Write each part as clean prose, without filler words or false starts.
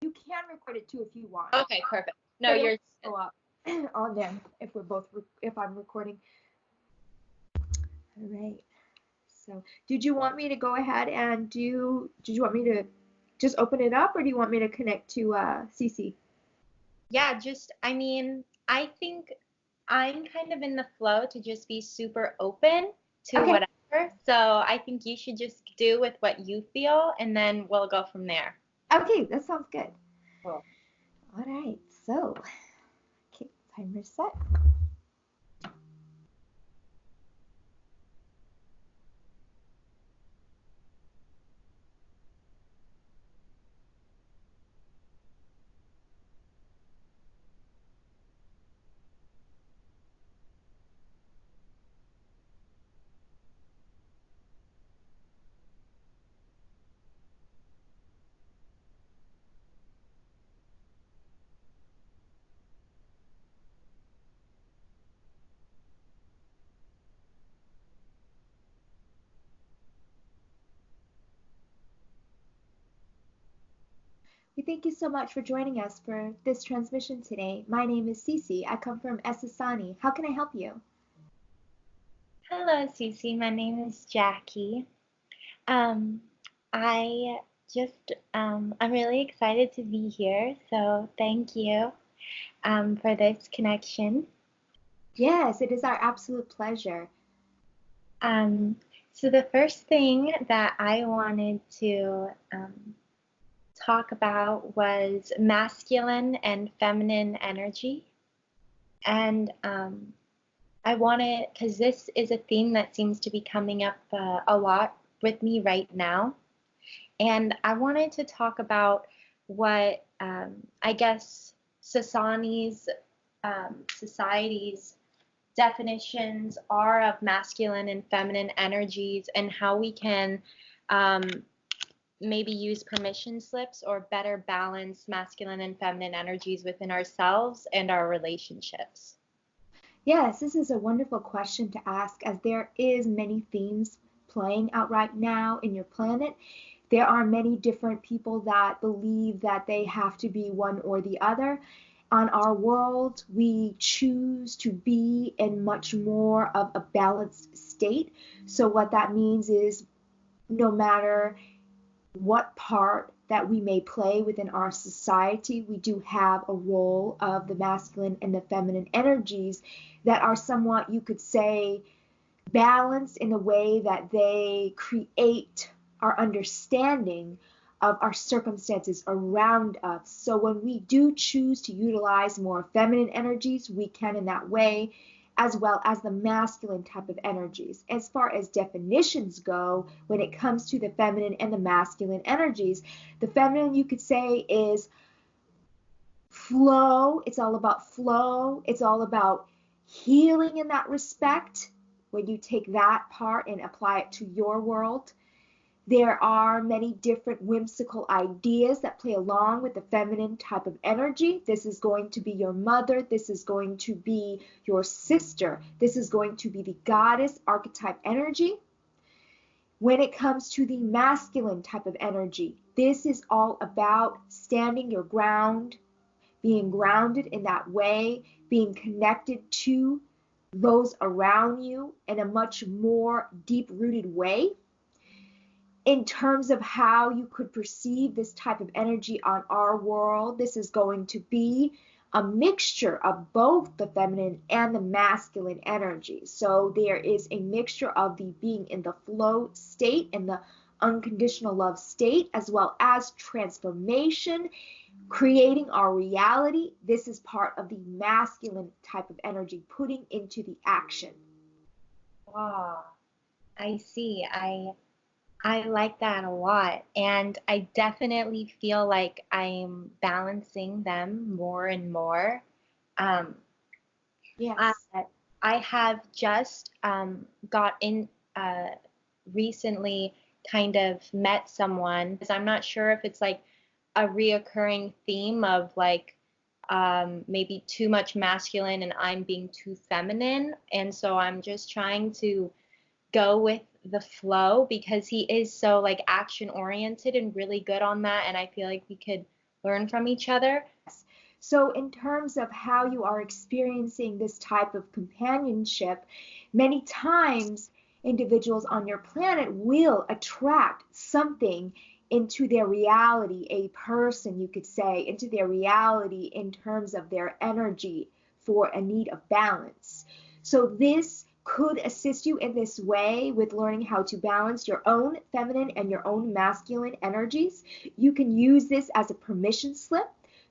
You can record it too if you want. Okay, perfect. No, But you're it'll go up on them if we're both if I'm recording. All right. So, did you want me to go ahead and do? Did you want me to just open it up, or do you want me to connect to Cece? yeah, I mean, I think I'm kind of in the flow to just be super open to Okay. whatever. So I think you should just do with what you feel, and then we'll go from there. Okay, that sounds good. Cool. All right. So, okay, timer set. We thank you so much for joining us for this transmission today. My name is Cece. I come from Essesani. How can I help you? Hello, Cece. My name is Jackie. Um, I I'm really excited to be here. So thank you for this connection. Yes, it is our absolute pleasure. Um, so the first thing that I wanted to talk about was masculine and feminine energy. And I wanted, because this is a theme that seems to be coming up a lot with me right now. And I wanted to talk about what I guess society's definitions are of masculine and feminine energies and how we can um, maybe use permission slips or better balance masculine and feminine energies within ourselves and our relationships. Yes, this is a wonderful question to ask as there is many themes playing out right now in your planet. There are many different people that believe that they have to be one or the other. On our world, we choose to be in much more of a balanced state. So what that means is no matter what part that we may play within our society, we do have a role of the masculine and the feminine energies that are somewhat, you could say, balanced in a way that they create our understanding of our circumstances around us. So when we do choose to utilize more feminine energies, we can in that way, as well as the masculine type of energies. As far as definitions go, when it comes to the feminine and the masculine energies, the feminine, you could say, is flow. It's all about flow. It's all about healing in that respect. When you take that part and apply it to your world, there are many different whimsical ideas that play along with the feminine type of energy. This is going to be your mother. This is going to be your sister. This is going to be the goddess archetype energy. When it comes to the masculine type of energy, this is all about standing your ground, being grounded in that way, being connected to those around you in a much more deep-rooted way. In terms of how you could perceive this type of energy on our world, this is going to be a mixture of both the feminine and the masculine energy. So there is a mixture of the being in the flow state and the unconditional love state, as well as transformation, creating our reality. This is part of the masculine type of energy, putting into the action. Wow, I see. I like that a lot. And I definitely feel like I'm balancing them more and more. Um, I, Yes. I have just got in recently kind of met someone, because I'm not sure if it's like a reoccurring theme of like maybe too much masculine and I'm being too feminine. And so I'm just trying to go with the flow because he is so like action oriented and really good on that. And I feel like we could learn from each other. So in terms of how you are experiencing this type of companionship, many times individuals on your planet will attract something into their reality, a person, you could say, into their reality in terms of their energy for a need of balance. So this could assist you in this way with learning how to balance your own feminine and your own masculine energies. You can use this as a permission slip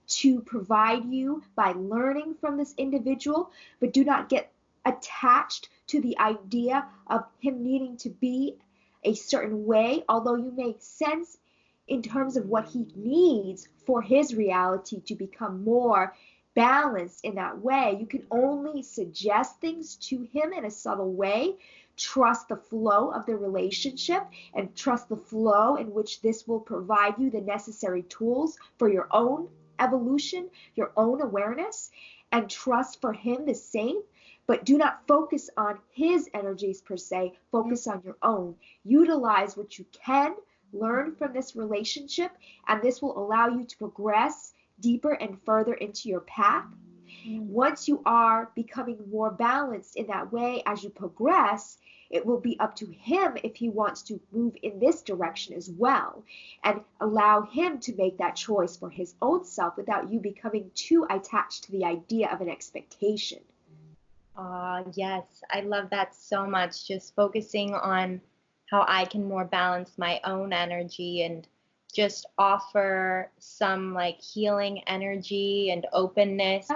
to provide you by learning from this individual, but do not get attached to the idea of him needing to be a certain way, although you make sense in terms of what he needs for his reality to become more balanced in that way. You can only suggest things to him in a subtle way. Trust the flow of the relationship and trust the flow in which this will provide you the necessary tools for your own evolution, your own awareness, and trust for him the same. But do not focus on his energies per se, focus on your own. Utilize what you can learn from this relationship, and this will allow you to progress deeper and further into your path. Once you are becoming more balanced in that way as you progress, it will be up to him if he wants to move in this direction as well, and allow him to make that choice for his own self without you becoming too attached to the idea of an expectation. Yes, I love that so much. Just focusing on how I can more balance my own energy and just offer some like healing energy and openness.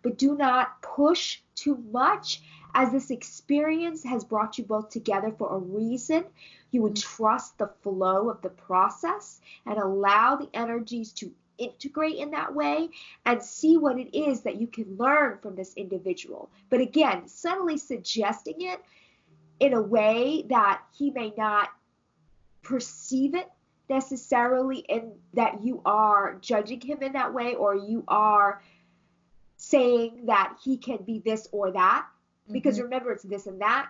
But do not push too much, as this experience has brought you both together for a reason. You would trust the flow of the process and allow the energies to integrate in that way and see what it is that you can learn from this individual. But again, subtly suggesting it in a way that he may not perceive it necessarily, in that you are judging him in that way, or you are saying that he can be this or that, because remember, it's this and that.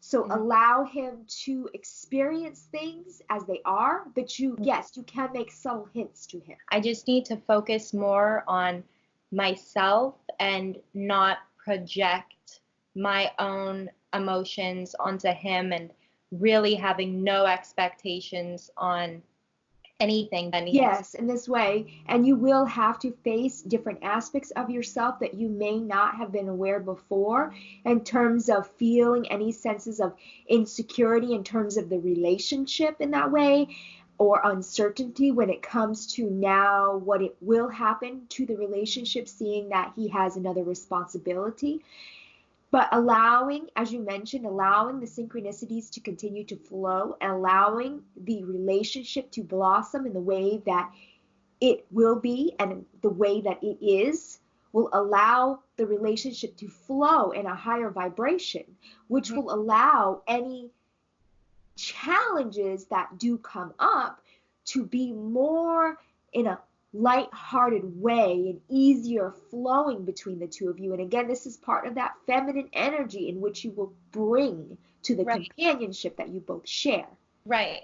So allow him to experience things as they are, but yes, you can make subtle hints to him. I just need to focus more on myself and not project my own emotions onto him, and really having no expectations on anything. Yes, in this way. And you will have to face different aspects of yourself that you may not have been aware before, in terms of feeling any senses of insecurity in terms of the relationship in that way, or uncertainty when it comes to now what it will happen to the relationship, seeing that he has another responsibility. But allowing, as you mentioned, allowing the synchronicities to continue to flow, and allowing the relationship to blossom in the way that it will be and the way that it is, will allow the relationship to flow in a higher vibration, which will allow any challenges that do come up to be more in a light-hearted way and easier flowing between the two of you. And again, this is part of that feminine energy in which you will bring to the companionship that you both share. Right.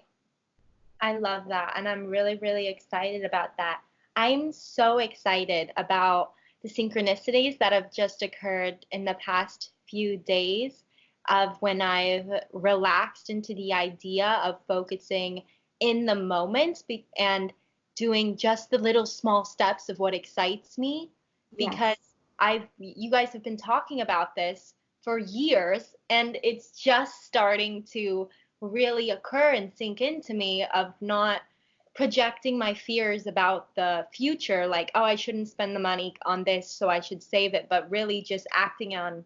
I love that. And I'm really, really excited about that. I'm so excited about the synchronicities that have just occurred in the past few days, of when I've relaxed into the idea of focusing in the moment and doing just the little small steps of what excites me. Because you guys have been talking about this for years, and it's just starting to really occur and sink into me, of not projecting my fears about the future, like, oh, I shouldn't spend the money on this, so I should save it, but really just acting on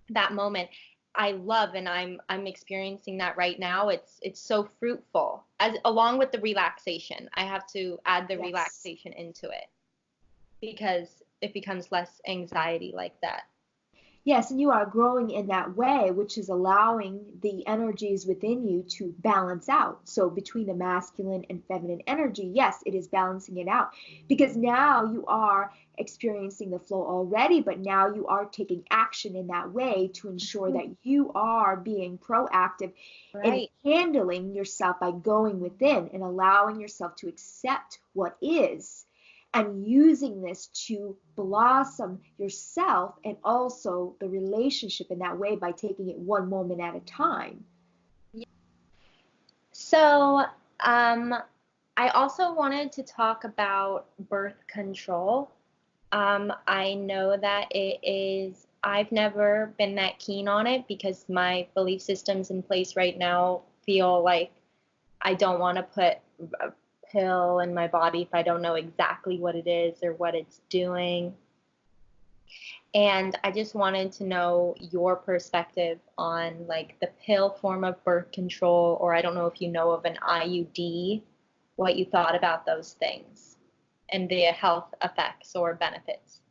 that moment. I love, and I'm experiencing that right now. It's so fruitful, as along with the relaxation. I have to add the relaxation into it, because it becomes less anxiety like that. Yes, and you are growing in that way, which is allowing the energies within you to balance out. So between the masculine and feminine energy, yes, it is balancing it out, because now you are experiencing the flow already, but now you are taking action in that way to ensure that you are being proactive in handling yourself by going within and allowing yourself to accept what is, and using this to blossom yourself and also the relationship in that way by taking it one moment at a time. So, I also wanted to talk about birth control. I know that I've never been that keen on it because my belief systems in place right now feel like I don't want to put a pill in my body if I don't know exactly what it is or what it's doing. And I just wanted to know your perspective on like the pill form of birth control, or I don't know if you know of an IUD, what you thought about those things and the health effects or benefits.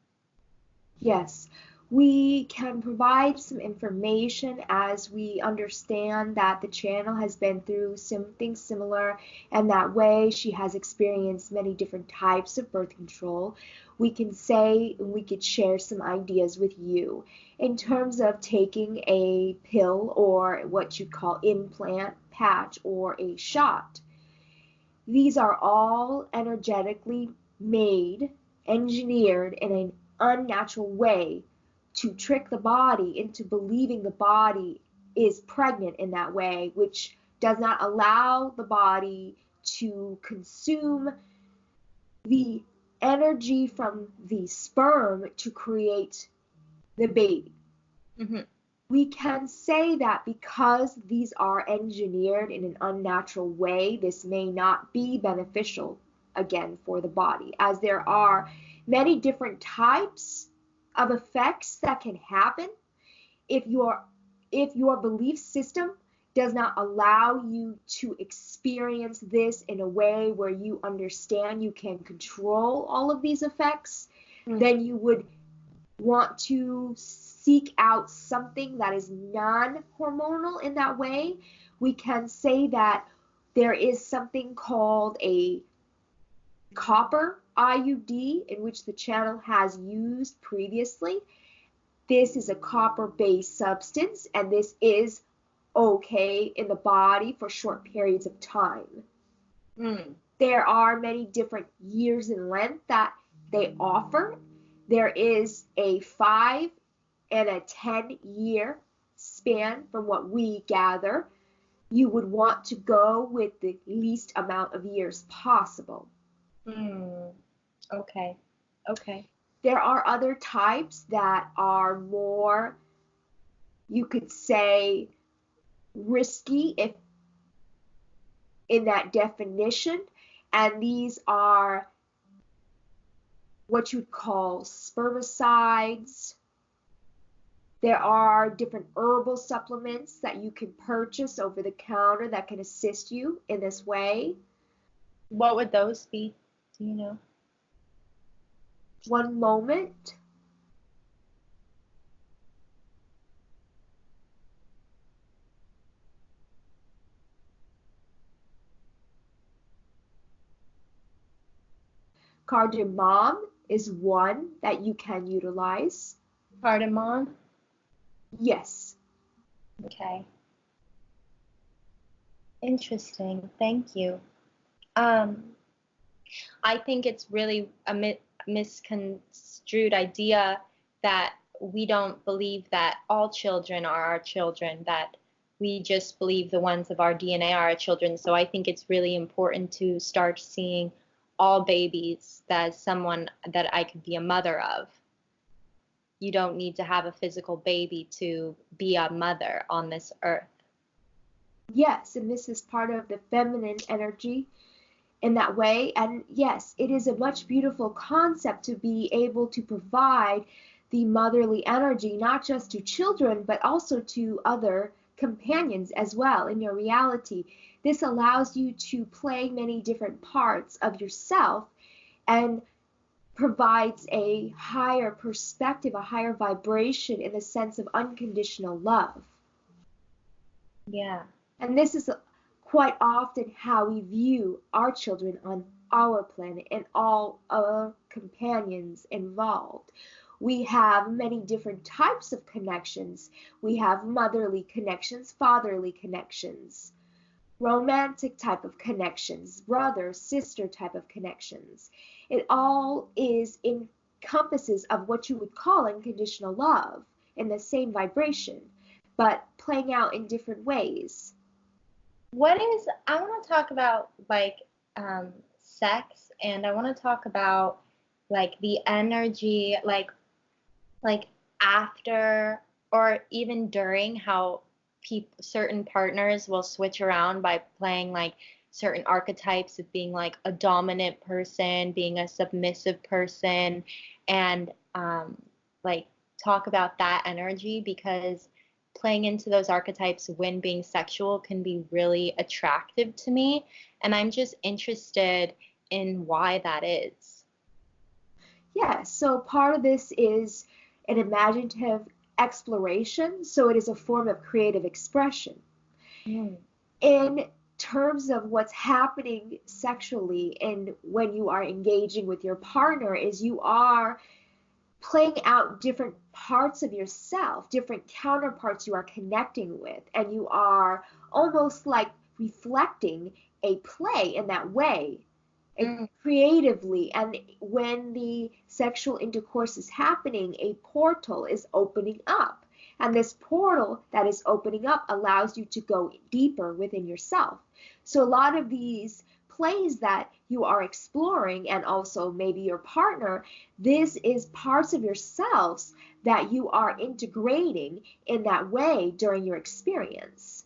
Yes, we can provide some information as we understand that the channel has been through something similar, and that way she has experienced many different types of birth control. We can say, we could share some ideas with you in terms of taking a pill or what you call implant, patch, or a shot. These are all energetically made, engineered in an unnatural way to trick the body into believing the body is pregnant in that way, which does not allow the body to consume the energy from the sperm to create the baby. Mm-hmm. We can say that because these are engineered in an unnatural way, this may not be beneficial again for the body, as there are many different types of effects that can happen if your belief system does not allow you to experience this in a way where you understand you can control all of these effects. Then you would want to seek out something that is non-hormonal in that way. We can say that there is something called a copper IUD in which the channel has used previously. This is a copper-based substance, and this is okay in the body for short periods of time. There are many different years in length that they offer. There is a 5 and a 10-year span from what we gather. You would want to go with the least amount of years possible. Okay. There are other types that are more, you could say, risky if in that definition, and these are what you'd call spermicides. There are different herbal supplements that you can purchase over the counter that can assist you in this way. What would those be? Do you know? One moment. Cardamom is one that you can utilize. Cardamom? Yes. Okay. Interesting. Thank you. I think it's really a misconstrued idea that we don't believe that all children are our children, that we just believe the ones of our DNA are our children. So I think it's really important to start seeing all babies as someone that I could be a mother of. You don't need to have a physical baby to be a mother on this earth. Yes, and this is part of the feminine energy in that way. And yes, it is a much beautiful concept to be able to provide the motherly energy, not just to children, but also to other companions as well in your reality. This allows you to play many different parts of yourself and provides a higher perspective, a higher vibration in the sense of unconditional love. Yeah. And this is quite often how we view our children on our planet and all our companions involved. We have many different types of connections. We have motherly connections, fatherly connections. romantic type of connections, brother, sister type of connections. It all is encompasses of what you would call unconditional love in the same vibration, but playing out in different ways. I want to talk about like sex, and I want to talk about like the energy, like after or even during, how certain partners will switch around by playing like certain archetypes of being like a dominant person, being a submissive person, and like talk about that energy, because playing into those archetypes when being sexual can be really attractive to me, and I'm just interested in why that is. Yeah, so part of this is an imaginative exploration, so it is a form of creative expression. Mm. In terms of what's happening sexually and when you are engaging with your partner, is you are playing out different parts of yourself, different counterparts you are connecting with, and you are almost like reflecting a play in that way, Mm. creatively. And when the sexual intercourse is happening, a portal is opening up. And this portal that is opening up allows you to go deeper within yourself. So a lot of these plays that you are exploring, and also maybe your partner, this is parts of yourselves that you are integrating in that way during your experience.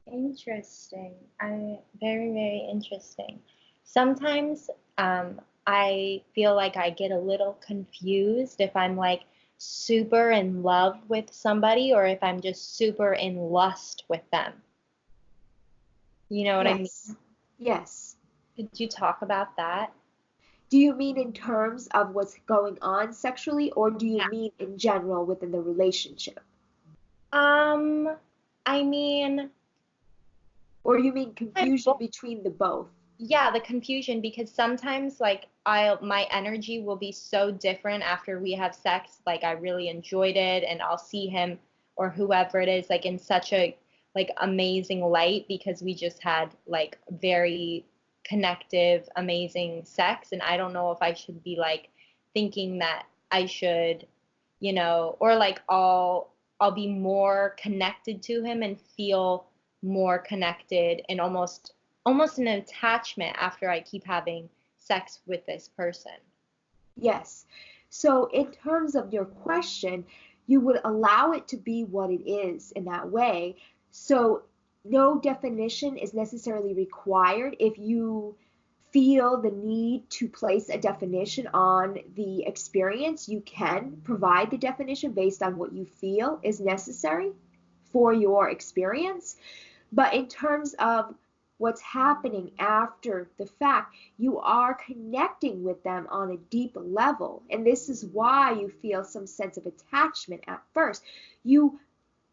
Interesting. Very, very interesting. Sometimes I feel like I get a little confused if I'm like super in love with somebody or if I'm just super in lust with them. You know what I mean? Yes. Yes. Could you talk about that? Do you mean in terms of what's going on sexually, or do you Yeah. mean in general within the relationship? Um, I mean, Or you mean I'm confusion between the both? yeah, the confusion, because sometimes like my energy will be so different after we have sex, like I really enjoyed it, and I'll see him or whoever it is like in such a like amazing light because we just had like very connective amazing sex, and I don't know if I should be like thinking that I should, or like I'll be more connected to him and feel more connected and almost an attachment after I keep having sex with this person. Yes. So, in terms of your question, you would allow it to be what it is in that way. So, no definition is necessarily required. If you feel the need to place a definition on the experience, you can provide the definition based on what you feel is necessary for your experience. But in terms of what's happening after the fact, you are connecting with them on a deep level. And this is why you feel some sense of attachment at first. You,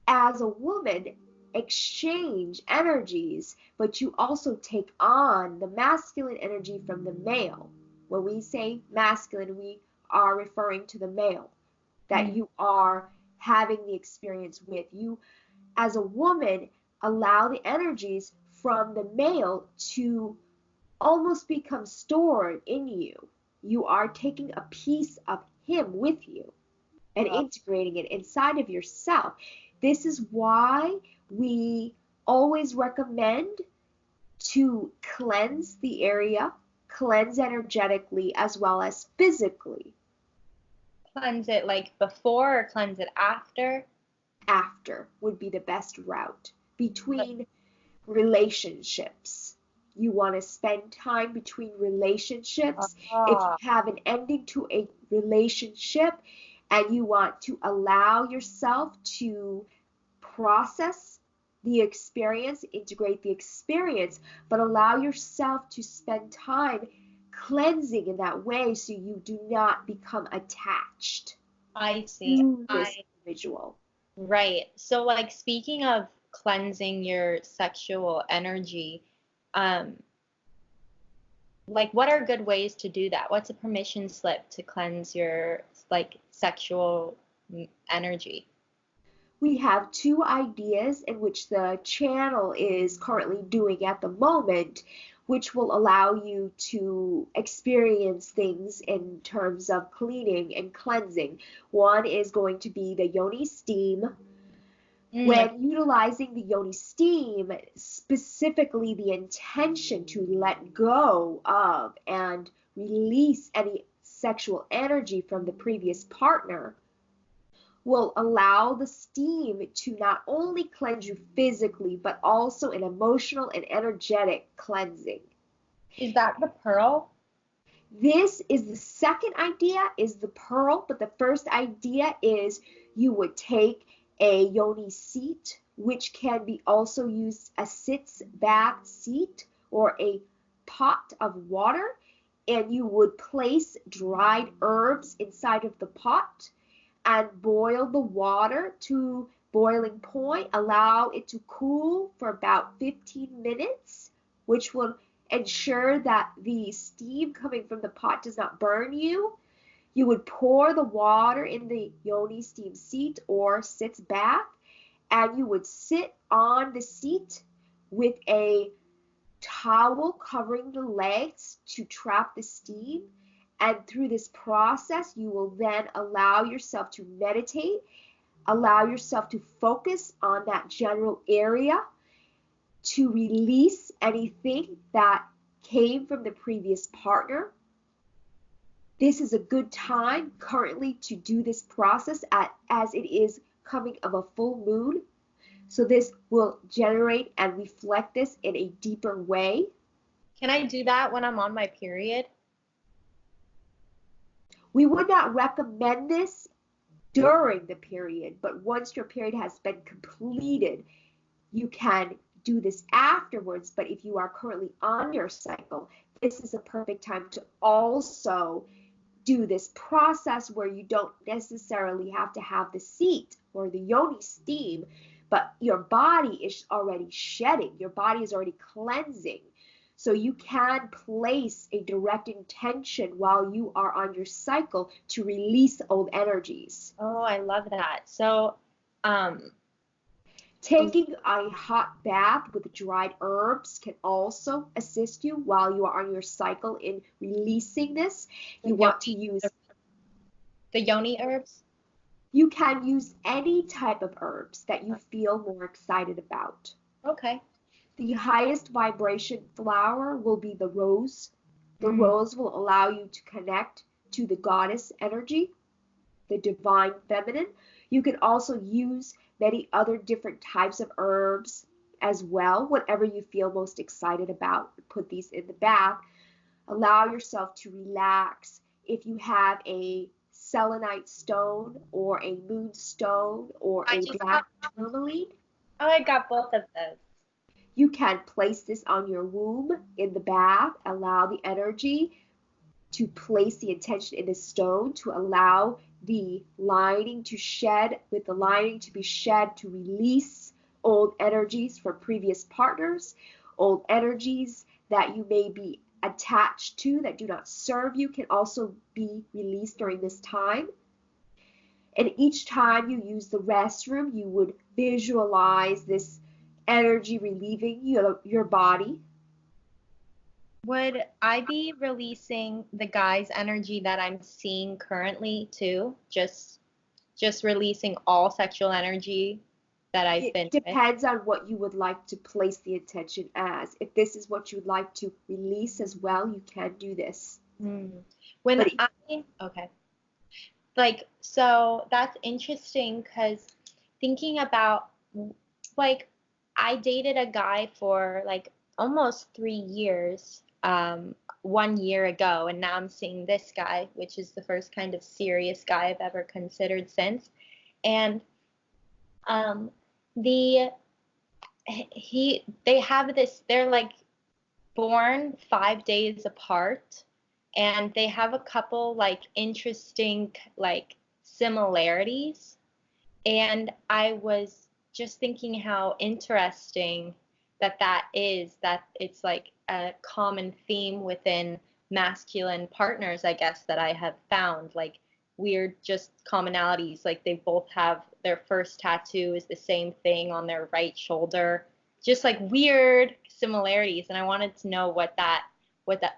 as a woman, exchange energies, but you also take on the masculine energy from the male. When we say masculine, we are referring to the male that Mm. you are having the experience with. You, as a woman, allow the energies from the male to almost become stored in you. You are taking a piece of him with you and Well, integrating it inside of yourself. This is why we always recommend to cleanse the area, cleanse energetically as well as physically. cleanse it like before or cleanse it after? After would be the best route. But, Between relationships, you want to spend time between relationships. If you ah, have an ending to a relationship and you want to allow yourself to process the experience, integrate the experience, but allow yourself to spend time cleansing in that way so you do not become attached I see. to this I individual. Right. So like speaking of cleansing your sexual energy, um, like what are good ways to do that? What's a permission slip to cleanse your like sexual energy? We have two ideas in which the channel is currently doing at the moment, which will allow you to experience things in terms of cleaning and cleansing. One is going to be the yoni steam. When utilizing the yoni steam, specifically the intention to let go of and release any sexual energy from the previous partner, will allow the steam to not only cleanse you physically, but also an emotional and energetic cleansing. Is that the pearl? This is the second idea, is the pearl, but the first idea is you would take a yoni seat, which can be also used a sitz bath seat or a pot of water, and you would place dried herbs inside of the pot and boil the water to boiling point. Allow it to cool for about 15 minutes, which will ensure that the steam coming from the pot does not burn you. You would pour the water in the yoni steam seat or sitz bath, and you would sit on the seat with a towel covering the legs to trap the steam. And through this process, you will then allow yourself to meditate, allow yourself to focus on that general area, to release anything that came from the previous partner. This is a good time currently to do this process as it is coming of a full moon. So this will generate and reflect this in a deeper way. Can I do that when I'm on my period? We would not recommend this during the period, but once your period has been completed, you can do this afterwards. But if you are currently on your cycle, this is a perfect time to also do this process where you don't necessarily have to have the seat or the yoni steam, but your body is already shedding, your body is already cleansing. So you can place a direct intention while you are on your cycle to release old energies. Oh, I love that. So, taking a hot bath with dried herbs can also assist you while you are on your cycle in releasing this. You want to use the yoni herbs? You can use any type of herbs that you feel more excited about. Okay. The highest vibration flower will be the rose. The rose will allow you to connect to the goddess energy, the divine feminine. You can also use many other different types of herbs as well, whatever you feel most excited about. Put these in the bath. Allow yourself to relax. If you have a selenite stone or a moonstone or a black tourmaline. Oh, I got both of those. You can place this on your womb in the bath. Allow the energy to place the intention in the stone to allow the lining to shed, with the lining to be shed to release old energies from previous partners, old energies that you may be attached to that do not serve you can also be released during this time. And each time you use the restroom, you would visualize this energy relieving your body. Would I be releasing the guy's energy that I'm seeing currently too? Just releasing all sexual energy that I've been with? It depends on what you would like to place the intention as. If this is what you would like to release as well, you can do this. Okay. Like, so that's interesting because thinking about, like, I dated a guy for like almost 3 years 1 year ago, and now I'm seeing this guy, which is the first kind of serious guy I've ever considered since. And they have this, they're like born 5 days apart, and they have a couple like interesting like similarities. And I was just thinking how interesting that is, that it's like a common theme within masculine partners, I guess, that I have found. Like weird just commonalities. Like they both have their first tattoo is the same thing on their right shoulder. Just like weird similarities. And I wanted to know what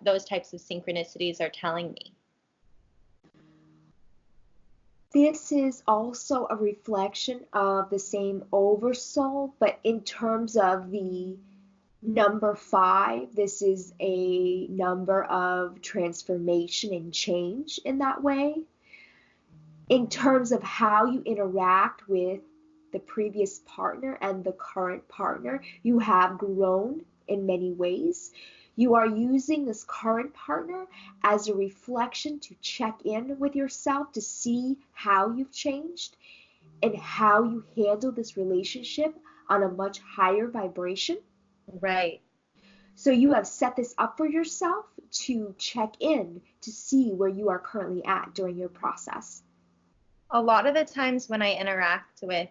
those types of synchronicities are telling me. This is also a reflection of the same oversoul, but in terms of the number 5, this is a number of transformation and change in that way. In terms of how you interact with the previous partner and the current partner, you have grown in many ways. You are using this current partner as a reflection to check in with yourself to see how you've changed and how you handle this relationship on a much higher vibration. Right. So you have set this up for yourself to check in to see where you are currently at during your process. A lot of the times when I interact with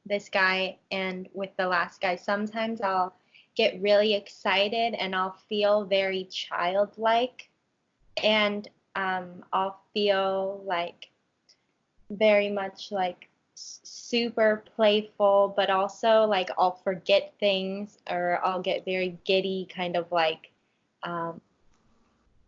this guy and with the last guy, sometimes I'll get really excited and I'll feel very childlike, and I'll feel like very much like super playful, but also like I'll forget things, or I'll get very giddy, kind of um,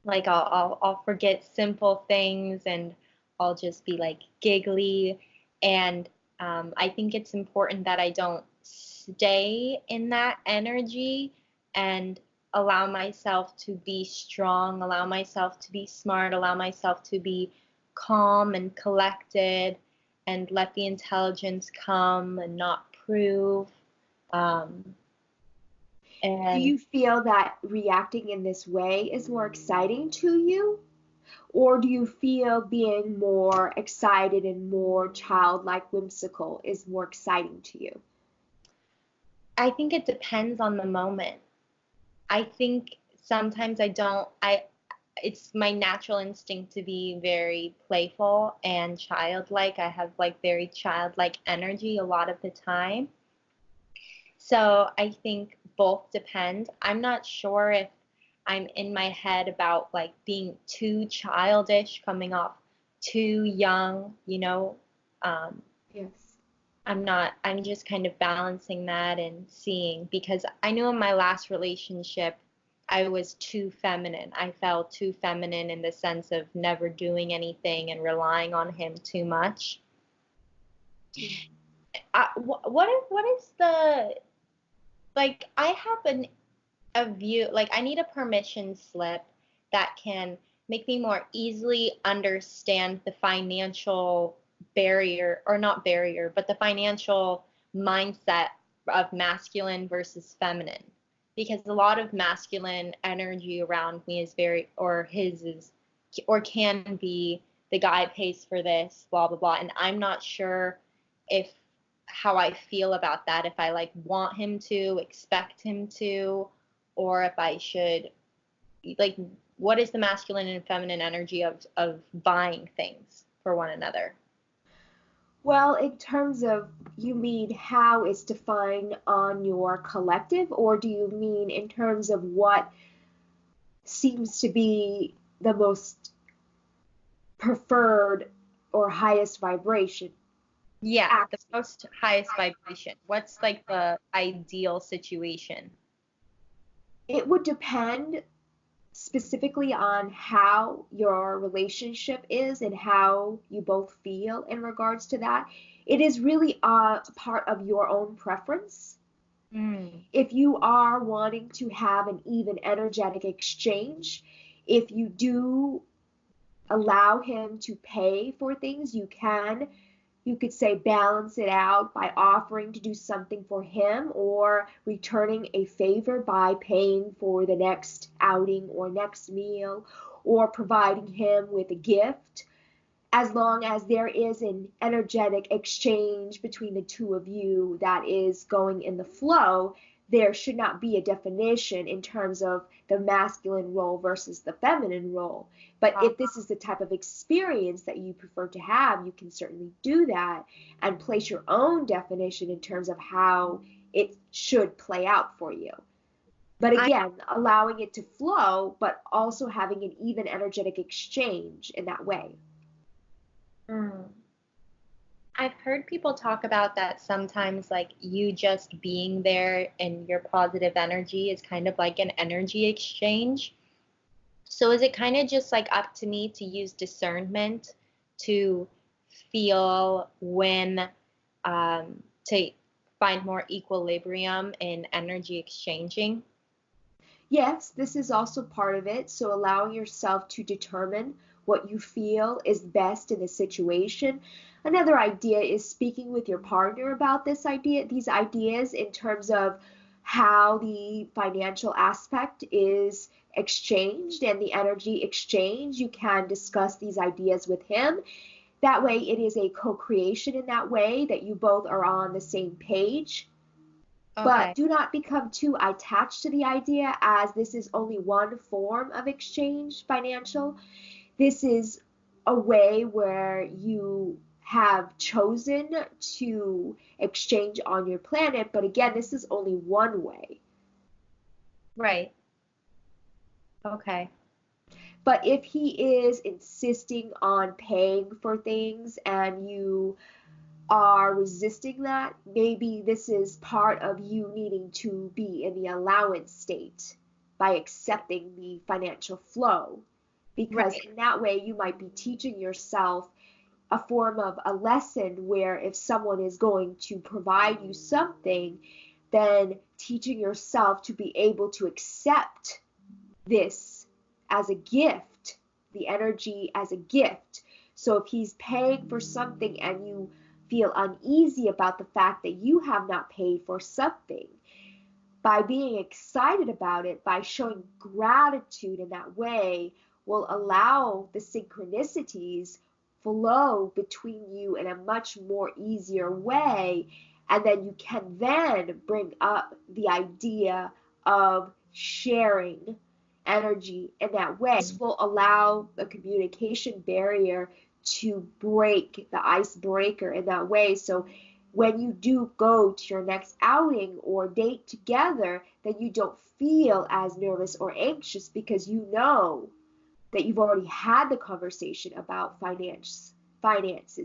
like I'll forget simple things, and I'll just be like giggly. And I think it's important that I don't stay in that energy and allow myself to be strong, allow myself to be smart, allow myself to be calm and collected, and let the intelligence come and not prove. Um, Do and you feel that reacting in this way is more exciting to you? Or do you feel being more excited and more childlike, whimsical is more exciting to you? I think it depends on the moment. I think sometimes it's my natural instinct to be very playful and childlike. I have like very childlike energy a lot of the time. So I think both depend. I'm not sure if I'm in my head about like being too childish, coming off too young, you know. Um, Yes. I'm just kind of balancing that and seeing, because I knew in my last relationship I was too feminine. I felt too feminine in the sense of never doing anything and relying on him too much. What is the, like, I have a view, like I need a permission slip that can make me more easily understand the financial barrier, or not barrier, but the financial mindset of masculine versus feminine. Because a lot of masculine energy around me is very, or his is, or can be, the guy pays for this, blah, blah, blah. And I'm not sure if how I feel about that, if I like want him to, expect him to, or if I should, like, what is the masculine and feminine energy of buying things for one another? Well, in terms of, you mean how it's defined on your collective, or do you mean in terms of what seems to be the most preferred or highest vibration? Yeah, the Act. most highest vibration. What's like the ideal situation? It would depend specifically on how your relationship is and how you both feel in regards to that. It is really a part of your own preference. Mm. If you are wanting to have an even energetic exchange, if you do allow him to pay for things, you could say balance it out by offering to do something for him or returning a favor by paying for the next outing or next meal or providing him with a gift. As long as there is an energetic exchange between the two of you that is going in the flow, there should not be a definition in terms of the masculine role versus the feminine role. But if this is the type of experience that you prefer to have, you can certainly do that and place your own definition in terms of how it should play out for you. But I again, allowing it to flow, but also having an even energetic exchange in that way. Mm. I've heard people talk about that sometimes, like you just being there and your positive energy is kind of like an energy exchange. So is it kind of just like up to me to use discernment to feel when to find more equilibrium in energy exchanging? Yes, this is also part of it. So allowing yourself to determine what you feel is best in the situation. Another idea is speaking with your partner about these ideas in terms of how the financial aspect is exchanged and the energy exchange. You can discuss these ideas with him. That way it is a co-creation in that way that you both are on the same page. But Okay. do not become too attached to the idea, as this is only one form of exchange, financial. This is a way where you have chosen to exchange on your planet, but again, this is only one way. Right. Okay. But if he is insisting on paying for things and you are resisting that, maybe this is part of you needing to be in the allowance state by accepting the financial flow. Because Right. in that way, you might be teaching yourself a form of a lesson where if someone is going to provide you something, then teaching yourself to be able to accept this as a gift, the energy as a gift. So if he's paying for something and you feel uneasy about the fact that you have not paid for something, by being excited about it, by showing gratitude in that way, will allow the synchronicities flow between you in a much more easier way. And then you can then bring up the idea of sharing energy in that way. This will allow the communication barrier to break the icebreaker in that way. So when you do go to your next outing or date together, then you don't feel as nervous or anxious because you know that you've already had the conversation about finances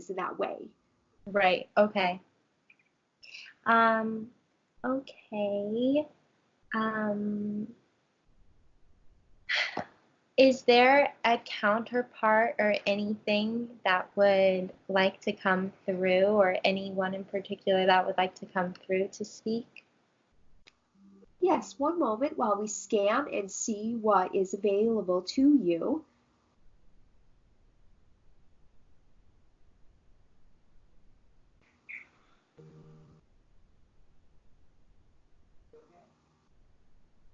in that way. Right. Okay. Um, okay. Um, is there a counterpart or anything that would like to come through, or anyone in particular that would like to come through to speak? Yes, one moment while we scan and see what is available to you.